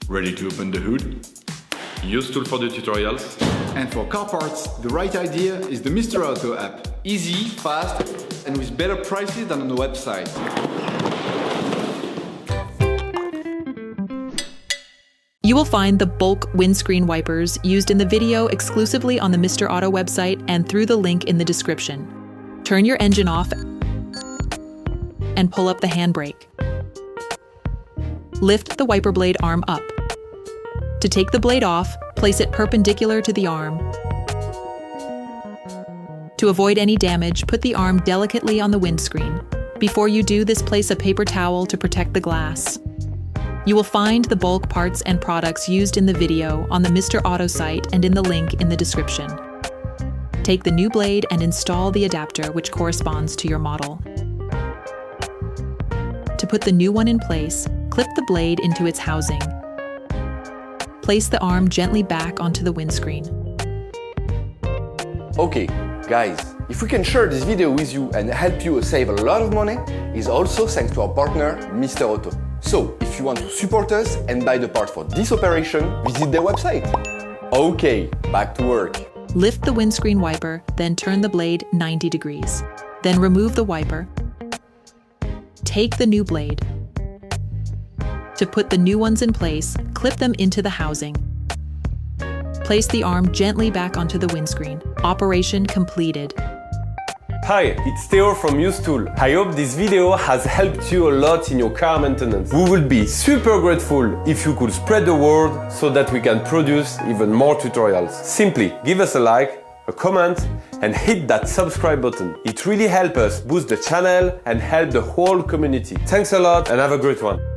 Ready to open the hood? Usetool for the tutorials. And for car parts, the right idea is the Mr. Auto app. Easy, fast, and with better prices than on the website. You will find the bulk windscreen wipers used in the video exclusively on the Mr. Auto website and through the link in the description. Turn your engine off and pull up the handbrake. Lift the wiper blade arm up. To take the blade off, place it perpendicular to the arm. To avoid any damage, put the arm delicately on the windscreen. Before you do this, place a paper towel to protect the glass. You will find the bulk parts and products used in the video on the Mr. Auto site and in the link in the description. Take the new blade and install the adapter which corresponds to your model. To put the new one in place, clip the blade into its housing. Place the arm gently back onto the windscreen. Okay, guys, if we can share this video with you and help you save a lot of money, it's also thanks to our partner, Mr. Auto. So, if you want to support us and buy the part for this operation, visit their website. Okay, back to work. Lift the windscreen wiper, then turn the blade 90 degrees. Then remove the wiper. Take the new blade. To put the new ones in place, clip them into the housing. Place the arm gently back onto the windscreen. Operation completed. Hi, it's Theo from Usetool. I hope this video has helped you a lot in your car maintenance. We will be super grateful if you could spread the word so that we can produce even more tutorials. Simply give us a like, a comment, and hit that subscribe button. It really helps us boost the channel and help the whole community. Thanks a lot and have a great one.